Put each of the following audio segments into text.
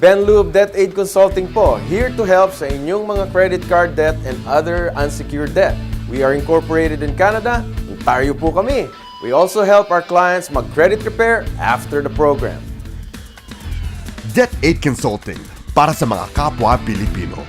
Ben Lu of Debt Aid Consulting po, here to help sa inyong mga credit card debt and other unsecured debt. We are incorporated in Canada, Ontario po kami. We also help our clients mag-credit repair after the program. Debt Aid Consulting para sa mga kapwa Pilipino.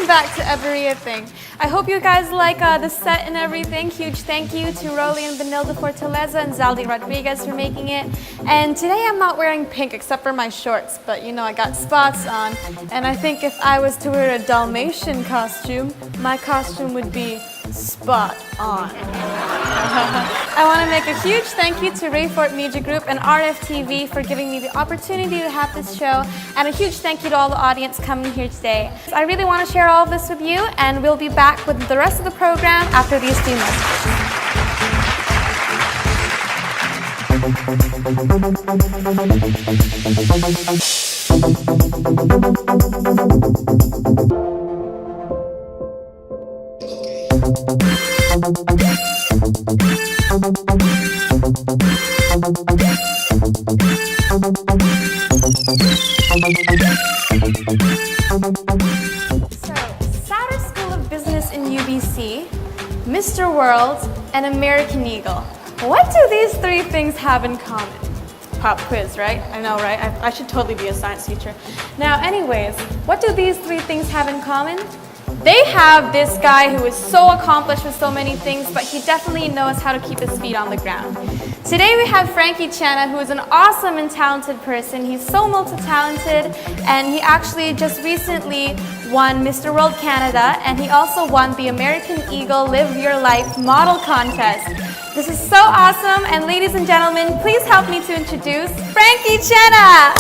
Back to EveRIAthing. I hope you guys like the set and everything. Huge thank you to Rolly and Benilda Fortaleza and Zaldi Rodriguez for making it. And today I'm not wearing pink except for my shorts, but you know I got spots on. And I think if I was to wear a Dalmatian costume, my costume would be spot on. I want to make a huge thank you to Rayfort Media Group and RFTV for giving me the opportunity to have this show, and a huge thank you to all the audience coming here today. I really want to share all of this with you, and we'll be back with the rest of the program after these few So, Sauder School of Business in UBC, Mr. World, and American Eagle. What do these three things have in common? Pop quiz, right? I know, right? I should totally be a science teacher. Now, anyways, what do these three things have in common? They have this guy who is so accomplished with so many things, but he definitely knows how to keep his feet on the ground. Today we have Frankie Chana, who is an awesome and talented person. He's so multi-talented, and he actually just recently won Mr. World Canada, and he also won the American Eagle Live Your Life Model Contest. This is so awesome, and ladies and gentlemen, please help me to introduce Frankie Chana!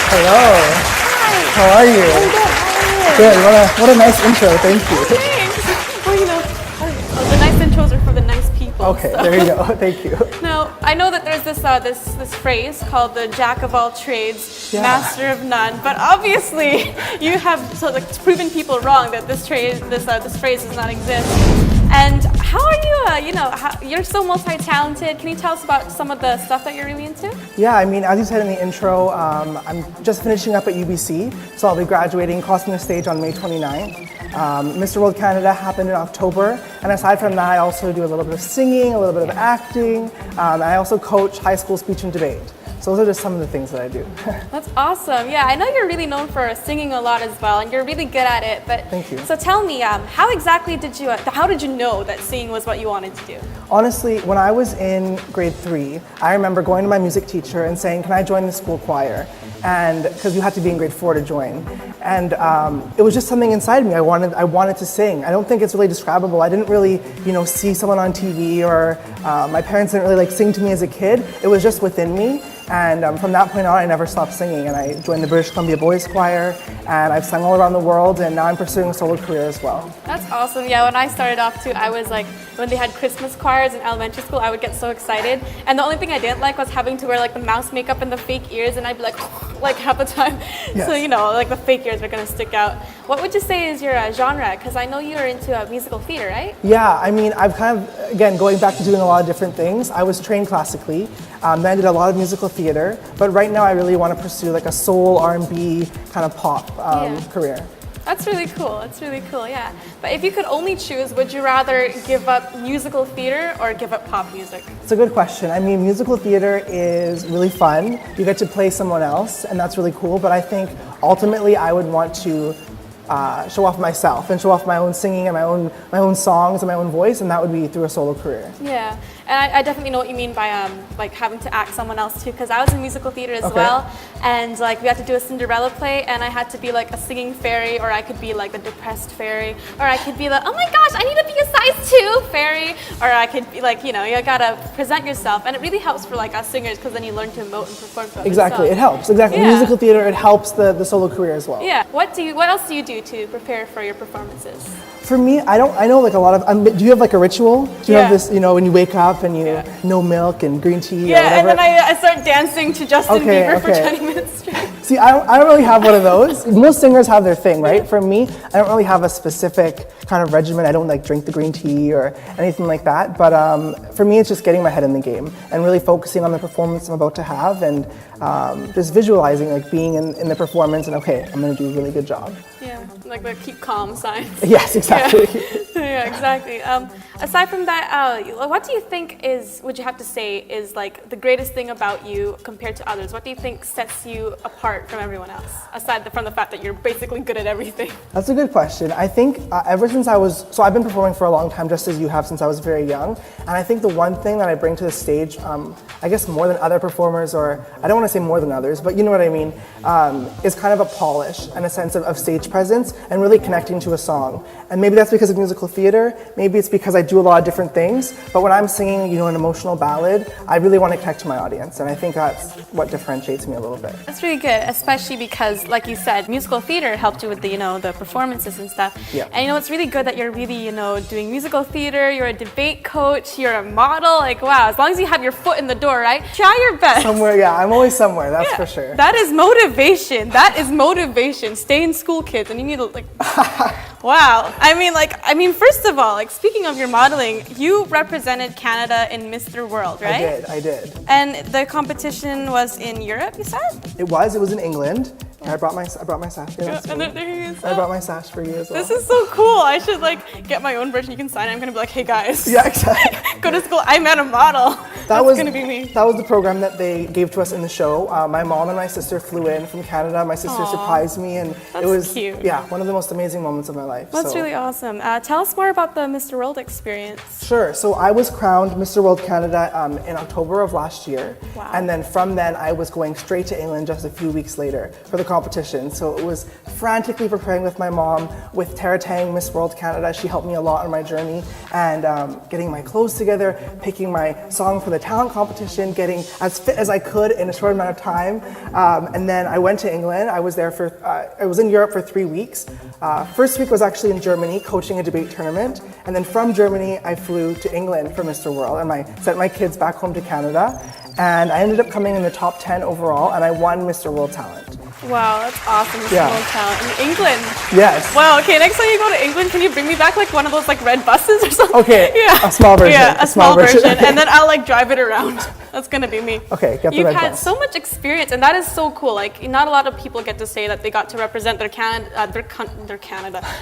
Hello. Hi. How are you? I'm good. Good. What a nice intro. Thank you. Thanks. Well, you know, the nice intros are for the nice people. Okay, so. there you go. Thank you. Now, I know that there's this phrase called the jack of all trades, Yeah. master of none. But obviously, you have proven people wrong that this phrase does not exist. And how are you? You're so multi-talented. Can you tell us about some of the stuff that you're really into? Yeah, I mean, as you said in the intro, I'm just finishing up at UBC, so I'll be graduating, crossing the stage on May 29th. Mr. World Canada happened in October, and aside from that, I also do a little bit of singing, a little bit of acting, and I also coach high school speech and debate. So those are just some of the things that I do. That's awesome. Yeah, I know you're really known for singing a lot as well, and you're really good at it. But Thank you. So tell me, how exactly how did you know that singing was what you wanted to do? Honestly, when I was in grade 3, I remember going to my music teacher and saying, "Can I join the school choir?" And because you had to be in grade 4 to join, and it was just something inside me. I wanted to sing. I don't think it's really describable. I didn't really, see someone on TV, or my parents didn't really sing to me as a kid. It was just within me. And from that point on, I never stopped singing, and I joined the British Columbia Boys Choir, and I've sung all around the world, and now I'm pursuing a solo career as well. That's awesome. Yeah, when I started off too, I was when they had Christmas choirs in elementary school, I would get so excited. And the only thing I didn't like was having to wear the mouse makeup and the fake ears, and I'd be like half the time. Yes. So, the fake ears are gonna stick out. What would you say is your genre? Because I know you're into musical theater, right? Yeah, I mean, I've kind of, again, going back to doing a lot of different things. I was trained classically, then I did a lot of musical theater, but right now I really want to pursue a soul, R&B, kind of pop career. That's really cool. That's really cool, yeah. But if you could only choose, would you rather give up musical theater or give up pop music? It's a good question. I mean, musical theater is really fun. You get to play someone else, and that's really cool. But I think ultimately I would want to show off myself and show off my own singing and my own songs and my own voice, and that would be through a solo career. Yeah, and I definitely know what you mean by like having to act someone else too, because I was in musical theater as well, and like we had to do a Cinderella play, and I had to be like a singing fairy, or I could be like the depressed fairy, or I could be like, oh my gosh, I need to be a size 2 fairy, or I could be like, you know, you gotta present yourself, and it really helps for like us singers, because then you learn to emote and perform for others. Exactly, it helps. Exactly, Yeah. musical theater, it helps the solo career as well. Yeah. What else do you do to prepare for your performances? For me, I know like a lot of. Do you have like a ritual? Do you have this? You know, when you wake up and you no milk and green tea. Yeah, or whatever? and then I start dancing to Justin Bieber for 20 minutes straight. See, I don't really have one of those. Most singers have their thing, right? For me, I don't really have a specific kind of regimen. I don't like drink the green tea or anything like that. But for me, it's just getting my head in the game and really focusing on the performance I'm about to have, and just visualizing like being in the performance and okay, I'm going to do a really good job. Yeah, like the keep calm signs. Yes, exactly. Yeah, exactly. Aside from that, what do you think would you have to say is like the greatest thing about you compared to others? What do you think sets you apart from everyone else, aside from the fact that you're basically good at everything? That's a good question. I think ever since I've been performing for a long time, just as you have, since I was very young. And I think the one thing that I bring to the stage, I guess more than other performers, or I don't want to say more than others, but you know what I mean, is kind of a polish and a sense of stage presence and really connecting to a song. And maybe that's because of musical theater, maybe it's because I do a lot of different things, but when I'm singing, you know, an emotional ballad, I really want to connect to my audience, and I think that's what differentiates me a little bit. That's really good, especially because, like you said, musical theater helped you with the performances and stuff. Yeah. And it's really good that you're really, doing musical theater, you're a debate coach, you're a model, like wow, as long as you have your foot in the door, right? Try your best. Somewhere, yeah, I'm always somewhere, that's for sure. That is motivation. That is motivation. Stay in school, kids, and you need to like wow. I mean, first of all, like speaking of your modeling, you represented Canada in Mr. World, right? I did. And the competition was in Europe, you said? It was in England. I brought my sash. Yeah, And there he is. I brought my sash for you as well. This is so cool. I should like get my own version. You can sign it. I'm gonna be like, hey guys. Yeah, exactly. Go to school. I met a model. That's gonna be me. That was the program that they gave to us in the show. My mom and my sister flew in from Canada. My sister surprised me, and it was cute. Yeah, one of the most amazing moments of my life. That's really awesome. Tell us more about the Mr. World experience. Sure. So I was crowned Mr. World Canada in October of last year, Wow. and then from then I was going straight to England just a few weeks later for the competition. So it was frantically preparing with my mom, with Tara Tang, Miss World Canada. She helped me a lot on my journey, and getting my clothes together, picking my song for the talent competition, getting as fit as I could in a short amount of time. And then I went to England. I was in Europe for 3 weeks. First week was actually in Germany, coaching a debate tournament. And then from Germany, I flew to England for Mr. World, and I sent my kids back home to Canada. And I ended up coming in the top 10 overall, and I won Mr. World Talent. Wow, that's awesome. Mr. Yeah. World Talent in England. Yes. Wow. Okay, next time you go to England, can you bring me back like one of those like red buses or something? Okay. Yeah. A small version. Yeah, a small version, and then I'll like drive it around. That's gonna be me. Okay, get the You've red had bus. so much experience, and that is so cool. Like, not a lot of people get to say that they got to represent their Canada.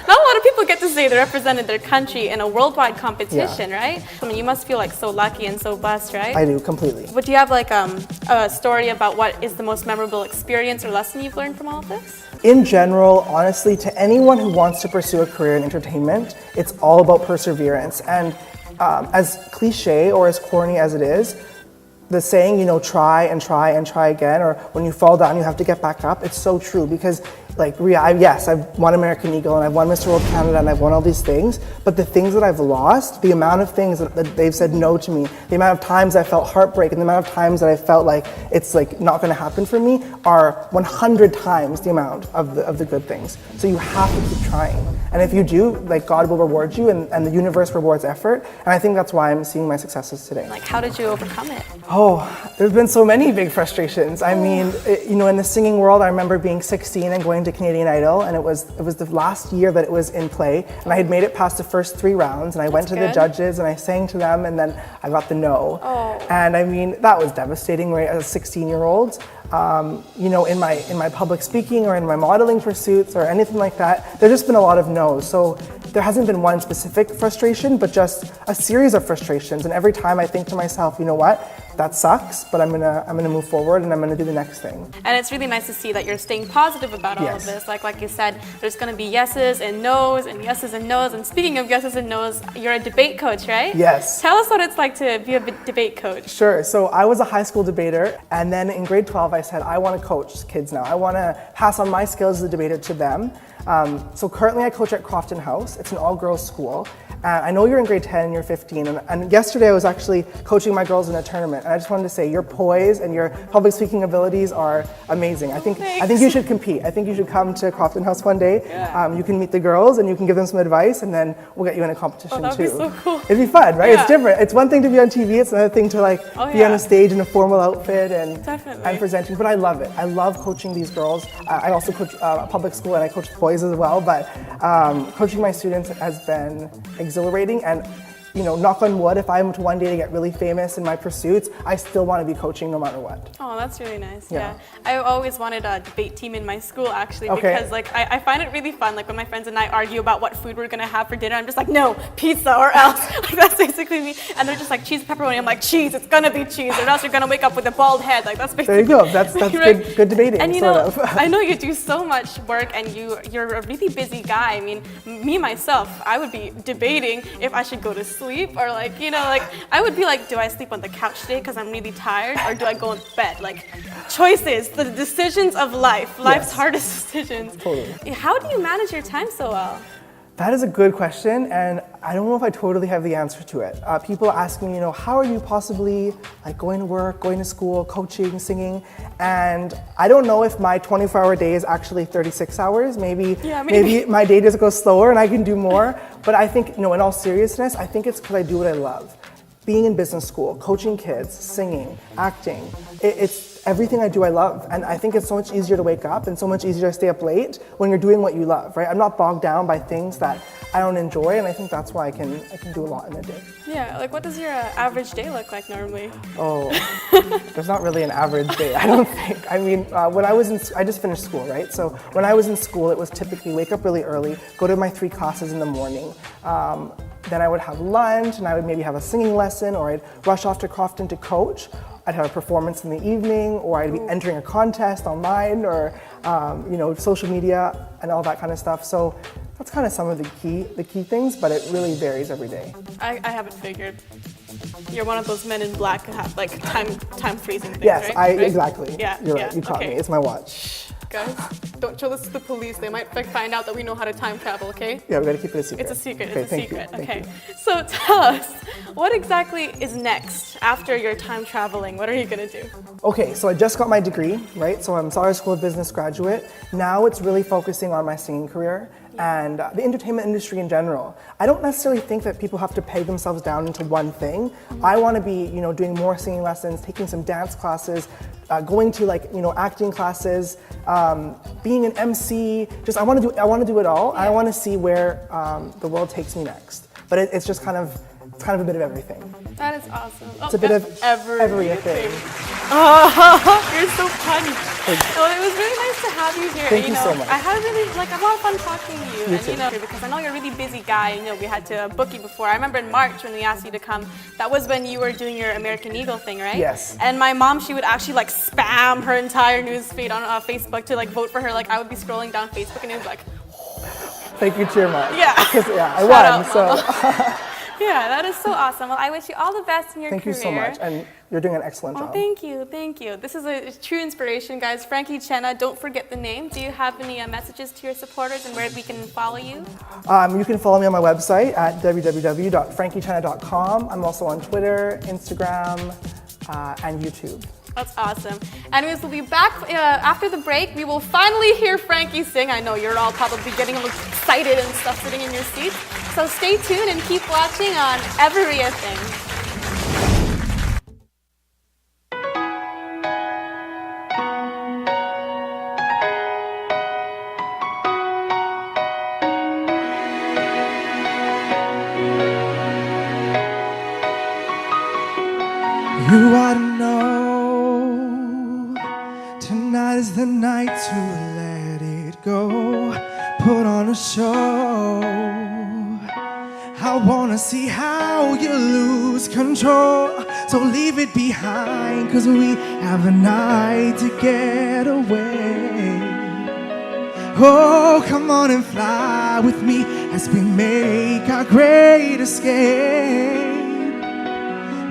Not a lot of people get to say they represented their country in a worldwide competition, right? I mean, you must feel like so lucky and so blessed, right? I do, completely. But do you have like a story about what is the most memorable experience or lesson you've learned from all of this? In general, honestly, to anyone who wants to pursue a career in entertainment, it's all about perseverance. And as cliche or as corny as it is, the saying, try and try and try again, or when you fall down, you have to get back up, it's so true because yes, I've won American Eagle and I've won Mr. World Canada and I've won all these things, but the things that I've lost, the amount of things that they've said no to me, the amount of times I felt heartbreak and the amount of times that I felt like it's like not going to happen for me are 100 times the amount of the good things. So you have to keep trying. And if you do, like God will reward you and the universe rewards effort. And I think that's why I'm seeing my successes today. Like, how did you overcome it? Oh, there's been so many big frustrations. I mean, in the singing world, I remember being 16 and going to Canadian Idol, and it was the last year that it was in play, and I had made it past the first 3 rounds, and I went to the judges and I sang to them, and then I got the no. And I mean, that was devastating, right, as a 16-year-old. In my public speaking or in my modeling pursuits or anything like that, there's just been a lot of no's. So there hasn't been one specific frustration, but just a series of frustrations. And every time I think to myself, you know what, that sucks, but I'm gonna move forward and I'm gonna do the next thing. And it's really nice to see that you're staying positive about all of Yes. this. Like you said, there's gonna be yeses and no's and yeses and no's. And speaking of yeses and no's, you're a debate coach, right? Yes. Tell us what it's like to be a debate coach. Sure. So I was a high school debater, and then in grade 12, I said, I want to coach kids now. I want to pass on my skills as a debater to them. So currently I coach at Crofton House. It's an all-girls school. I know you're in grade 10 and you're 15, and yesterday I was actually coaching my girls in a tournament, and I just wanted to say your poise and your public speaking abilities are amazing. I think you should compete. I think you should come to Crofton House one day. Yeah. You can meet the girls and you can give them some advice, and then we'll get you in a competition that'd too. be so cool. It'd be fun, right? Yeah. It's different. It's one thing to be on TV, it's another thing to be on yeah. a stage in a formal outfit and Definitely. presenting, but I love it. I love coaching these girls. I also coach a public school and I coach boys as well, but coaching my students has been exhilarating, and knock on wood, if I'm to one day to get really famous in my pursuits, I still want to be coaching no matter what. Oh, that's really nice. Yeah. I always wanted a debate team in my school, actually, Okay. because I find it really fun. Like when my friends and I argue about what food we're gonna have for dinner, I'm just like, no, pizza or else. Like that's basically me. And they're just like, cheese, pepperoni. I'm like, cheese, it's gonna be cheese, or else you're gonna wake up with a bald head. Like that's basically. There you go. That's right? good debating, And sort of. I know you do so much work, and you're a really busy guy. I mean, me myself, I would be debating if I should go to sleep or I would be like, do I sleep on the couch today because I'm really tired, or do I go in bed? Like, choices, the decisions of life's Yes. hardest decisions. Totally. How do you manage your time so well? That is a good question, and I don't know if I totally have the answer to it. People ask me, how are you possibly going to work, going to school, coaching, singing, and I don't know if my 24-hour day is actually 36 hours. Maybe my day just goes slower and I can do more. But I think, in all seriousness, I think it's because I do what I love. Being in business school, coaching kids, singing, acting, it's everything I do I love. And I think it's so much easier to wake up and so much easier to stay up late when you're doing what you love, right? I'm not bogged down by things that I don't enjoy, and I think that's why I can do a lot in a day. Yeah, what does your average day look like normally? Oh, there's not really an average day, I don't think. I mean, when I just finished school, right? So when I was in school, it was typically wake up really early, go to my 3 classes in the morning. Then I would have lunch, and I would maybe have a singing lesson, or I'd rush off to Crofton to coach. I'd have a performance in the evening, or I'd be entering a contest online, or social media and all that kind of stuff. So that's kind of some of the key things, but it really varies every day. I have it figured. You're one of those men in black who have time freezing things, Yes, right? exactly. Yeah, You're right. You caught me. It's my watch. Guys, don't show this to the police. They might find out that we know how to time travel, okay? Yeah, we gotta keep it a secret. It's a secret. Okay, It's a thank secret. you, thank Okay. you. So tell us, what exactly is next after your time traveling? What are you gonna do? Okay, so I just got my degree, right? So I'm Sauer School of Business graduate. Now it's really focusing on my singing career and the entertainment industry in general. I don't necessarily think that people have to peg themselves down into one thing. I want to be, doing more singing lessons, taking some dance classes, going to acting classes, being an MC. I want to do it all. I want to see where the world takes me next. But it's just kind of a bit of everything. That is awesome. It's a bit of EveRIAthing. Oh, you're so funny. Well, it was really nice to have you here. Thank you so much. I had a lot of fun talking to you. Because I know you're a really busy guy. We had to book you before. I remember in March when we asked you to come. That was when you were doing your American Eagle thing, right? Yes. And my mom, she would actually spam her entire newsfeed on Facebook to vote for her. I would be scrolling down Facebook and it was like. Thank you, cheer much. Yeah. Because I Shout won. out, So. Yeah, that is so awesome. Well, I wish you all the best in your Thank career. you so much, and you're doing an excellent job. Thank you. This is a true inspiration, guys. Frankie Chenna, don't forget the name. Do you have any messages to your supporters and where we can follow you? You can follow me on my website at www.frankiechenna.com. I'm also on Twitter, Instagram, and YouTube. That's awesome. Anyways, we'll be back after the break. We will finally hear Frankie sing. I know you're all probably getting a little excited and stuff sitting in your seats. So stay tuned and keep watching on EveRIAthing. You ought to know tonight is the night to let it go. Put on a show. wanna see how you lose control. So leave it behind, 'cause we have a night to get away. Oh, come on and fly with me as we make our great escape.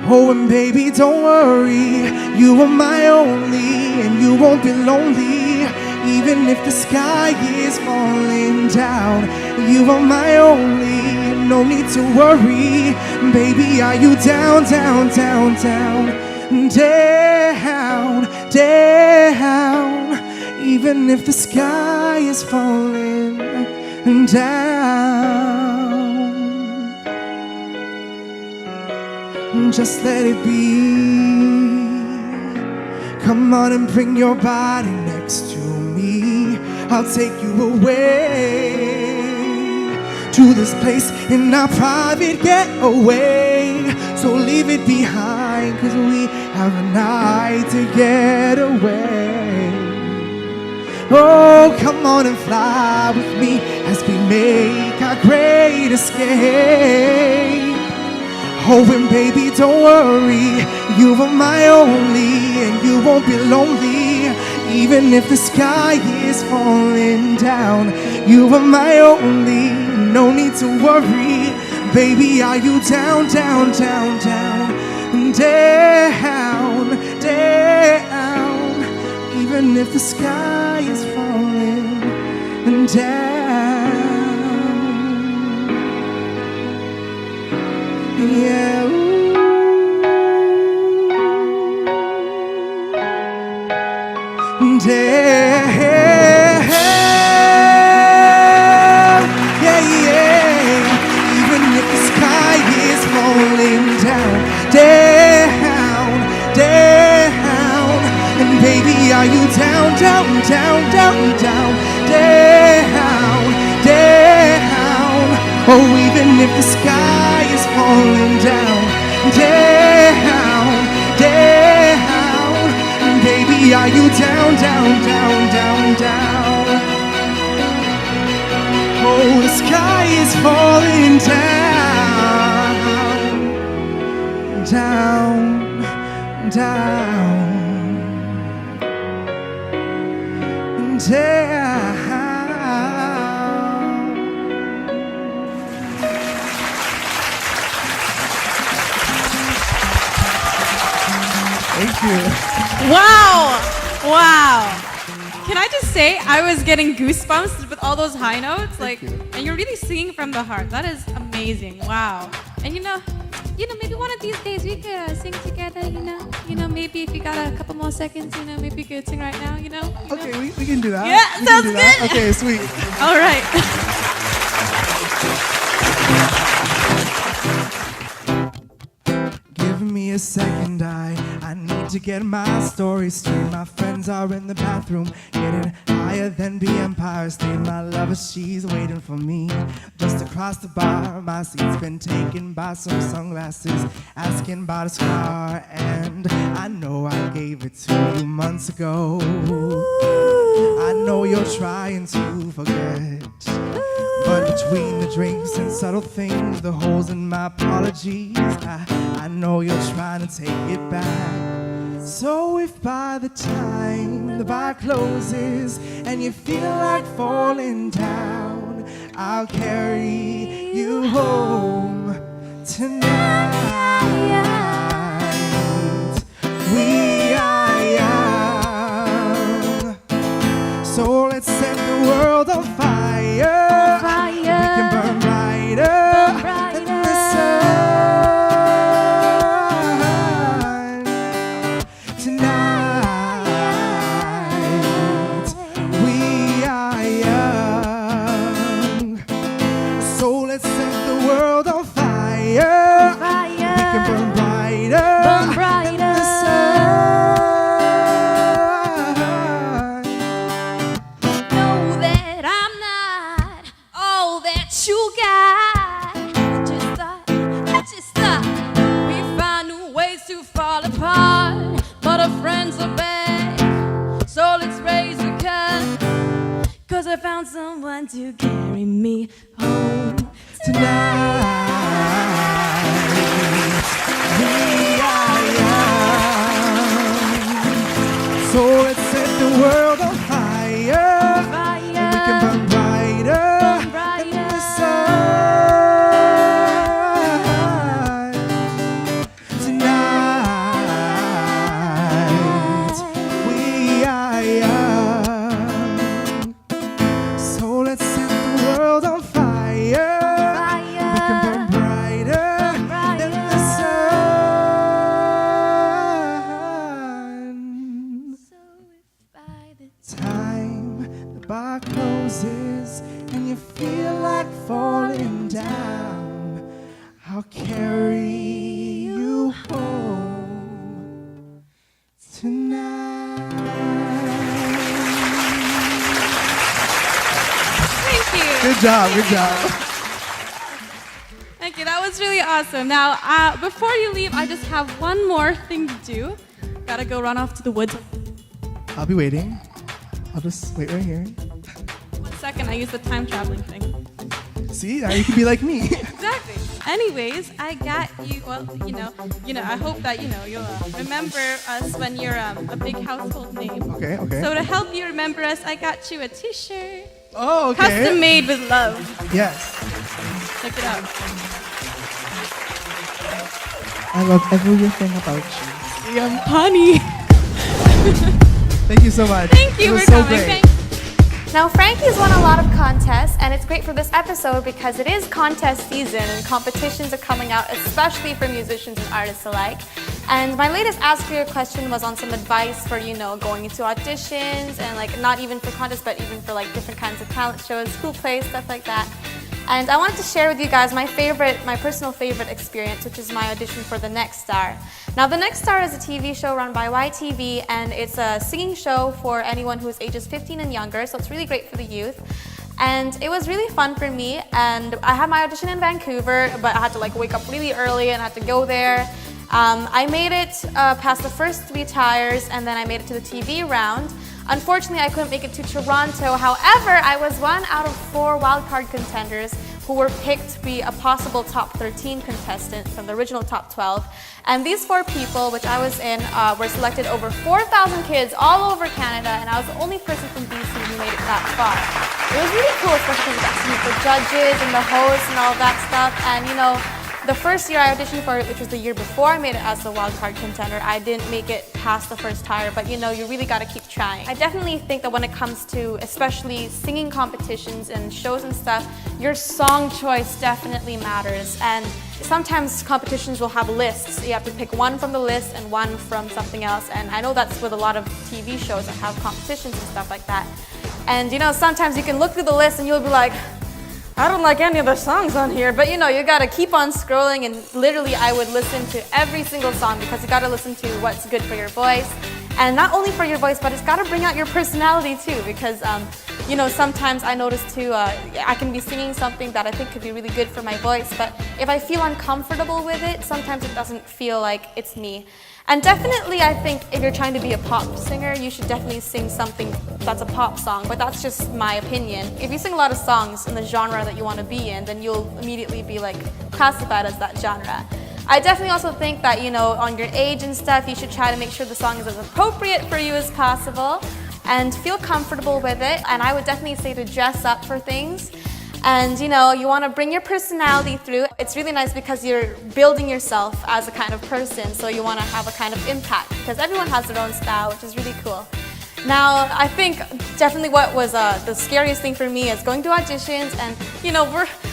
Oh, and baby, don't worry, you are my only, and you won't be lonely. Even if the sky is falling down, you are my only, no need to worry. Baby, are you down, down, down, down, down, down? Even if the sky is falling down, just let it be. Come on and bring your body next to me. I'll take you away to this place in our private getaway. So leave it behind, 'cause we have a night to get away. Oh, come on and fly with me as we make our great escape. Oh, and baby, don't worry, you are my only, and you won't be lonely. Even if the sky is falling down, you are my only, no need to worry. Baby, are you down, down, down, down, down, down? Even if the sky is falling down. Yeah, ooh. Yeah, yeah, yeah. Even if the sky is falling down, down, down. And baby, are you down, down, down, down, down, down, down? Oh, even if the sky is falling down, down, down. Baby, are you down, down, down, down, down? Oh, the sky is falling down, down, down, down. Thank you. Wow! Wow! Can I just say, I was getting goosebumps with all those high notes, and you're really singing from the heart. That is amazing. Wow! And you know, maybe one of these days we could sing together. Maybe if you got a couple more seconds, maybe you could sing right now. Okay, we can do that. Yeah, We can sounds do that. good. Okay, sweet. All right. Give me a second, I need to get my story straight. My friends are in the bathroom, getting higher than the Empire State. My lover, she's waiting for me just across the bar. My seat's been taken by some sunglasses, asking about a scar. And I know I gave it to you months ago. I know you're trying to forget, but between the drinks and subtle things, the holes in my apologies, I know you're trying to take it back. So if by the time the bar closes and you feel like falling down, I'll carry you home tonight. We are young, so let's set the world on fire. We can burn brighter than the sun tonight. We are young, so let's set the world on fire. We can burn brighter than the sun. Know that I'm not all that you got. I just thought we found new ways to fall apart. But our friends are bad, so let's raise a cup. 'Cause I found someone to carry me home Tonight. We are young. So let's set the world on fire. And we can burn brighter than the sun. Tonight, we are young. So let's set the world on fire. We can burn brighter than the sun. So if by the Time the bar closes and you feel like falling down, I'll carry you home tonight. Thank you. Good job, good job. Thank you. That was really awesome. Now, before you leave, I just have one more thing to do. Gotta go run off to the woods. I'll be waiting. I'll just wait right here. 1 second, I use the time traveling thing. See, now you can be like me. Exactly. Anyways, I got you. Well, I hope that you'll remember us when you're a big household name. Okay, okay. So to help you remember us, I got you a T-shirt, Oh, okay. custom made with love. Yes. Check it out. I love everything about you. I'm honey. Thank you so much. Thank you It was for so coming. great. Now, Frankie's won a lot of contests, and it's great for this episode because it is contest season and competitions are coming out, especially for musicians and artists alike. And my latest Ask You a Question was on some advice for, going into auditions and not even for contests, but even for different kinds of talent shows, school plays, stuff like that. And I wanted to share with you guys my personal favorite experience, which is my audition for The Next Star. Now, The Next Star is a TV show run by YTV, and it's a singing show for anyone who is ages 15 and younger, so it's really great for the youth. And it was really fun for me, and I had my audition in Vancouver, but I had to wake up really early and I had to go there. I made it past the first 3 tires, and then I made it to the TV round. Unfortunately, I couldn't make it to Toronto. However, I was one out of 4 wildcard contenders who were picked to be a possible top 13 contestant from the original top 12. And these 4 people, which I was in, were selected over 4,000 kids all over Canada, and I was the only person from BC who made it that far. It was really cool, especially because we got to meet the judges and the hosts and all that stuff. And the first year I auditioned for it, which was the year before I made it as the wildcard contender, I didn't make it past the first tire, but you really gotta keep trying. I definitely think that when it comes to especially singing competitions and shows and stuff, your song choice definitely matters. And sometimes competitions will have lists. You have to pick one from the list and one from something else. And I know that's with a lot of TV shows that have competitions and stuff like that. And sometimes you can look through the list and you'll be like, I don't like any of the songs on here, but you gotta keep on scrolling, and literally I would listen to every single song because you gotta listen to what's good for your voice. And not only for your voice, but it's gotta bring out your personality too, because sometimes I notice too, I can be singing something that I think could be really good for my voice, but if I feel uncomfortable with it, sometimes it doesn't feel like it's me. And definitely, I think if you're trying to be a pop singer, you should definitely sing something that's a pop song, but that's just my opinion. If you sing a lot of songs in the genre that you want to be in, then you'll immediately be classified as that genre. I definitely also think that, on your age and stuff, you should try to make sure the song is as appropriate for you as possible and feel comfortable with it. And I would definitely say to dress up for things. And you want to bring your personality through. It's really nice because you're building yourself as a kind of person, so you want to have a kind of impact because everyone has their own style, which is really cool. Now, I think definitely what was the scariest thing for me is going to auditions, and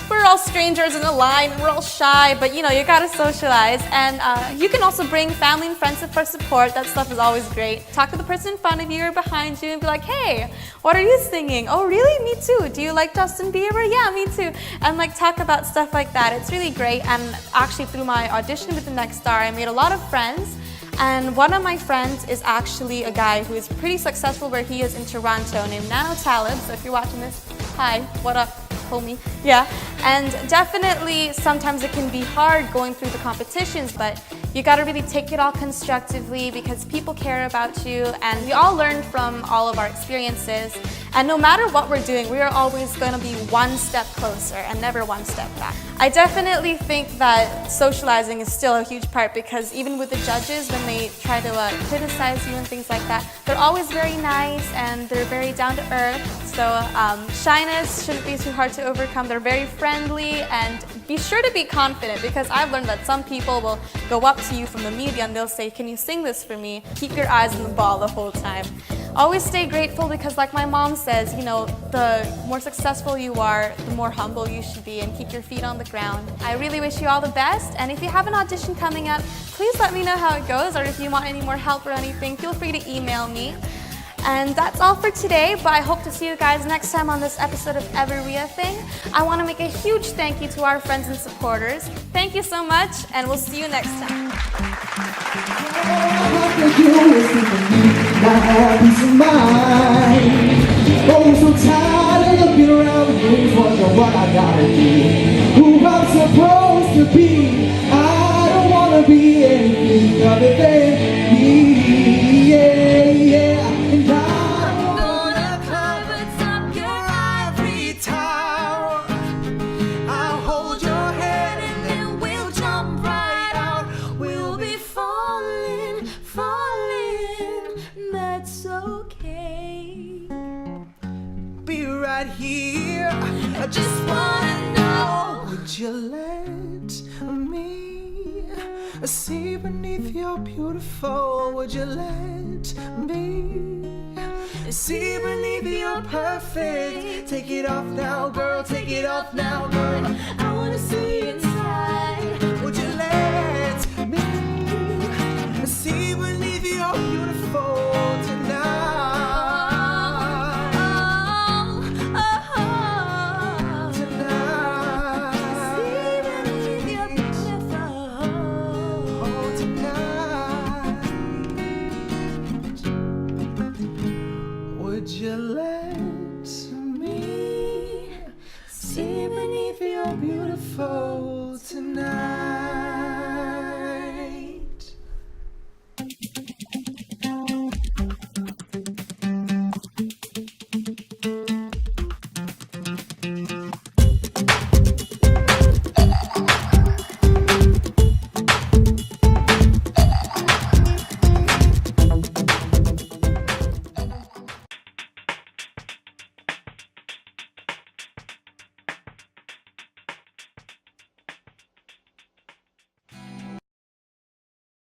we're all strangers in a line, we're all shy, but you gotta socialize, and you can also bring family and friends for support. That stuff is always great. Talk to the person in front of you or behind you and be like, hey, what are you singing? Oh, really? Me too. Do you like Justin Bieber? Yeah, me too. And talk about stuff like that. It's really great, and actually through my audition with The Next Star, I made a lot of friends. And one of my friends is actually a guy who is pretty successful where he is in Toronto named Nano Talib. So if you're watching this, hi, what up, homie? Yeah. And definitely sometimes it can be hard going through the competitions, but you gotta really take it all constructively because people care about you and we all learn from all of our experiences. And no matter what we're doing, we are always gonna be one step closer and never one step back. I definitely think that socializing is still a huge part because even with the judges, when they try to criticize you and things like that, they're always very nice and they're very down to earth. So shyness shouldn't be too hard to overcome. They're very friendly and be sure to be confident because I've learned that some people will go up to you from the media and they'll say, "Can you sing this for me?" Keep your eyes on the ball the whole time. Always stay grateful because like my mom says, you know, the more successful you are, the more humble you should be and keep your feet on the ground. I really wish you all the best and if you have an audition coming up, please let me know how it goes or if you want any more help or anything, feel free to email me. And that's all for today, but I hope to see you guys next time on this episode of EveRIAthing. I want to make a huge thank you to our friends and supporters. Thank you so much, and we'll see you next time. Oh, so tired of looking around the room, wondering what I gotta do. Who I'm supposed to be? I don't wanna be anything other than me. Yeah, yeah. And I'm gonna climb atop your ivory tower. I'll hold your head and then we'll jump right out. We'll be falling, falling. That's okay. Be right here. I just wanna know, would you let me see beneath your beautiful? Would you let me see beneath your perfect? Take it off now, girl, take it off now, girl. I wanna see it.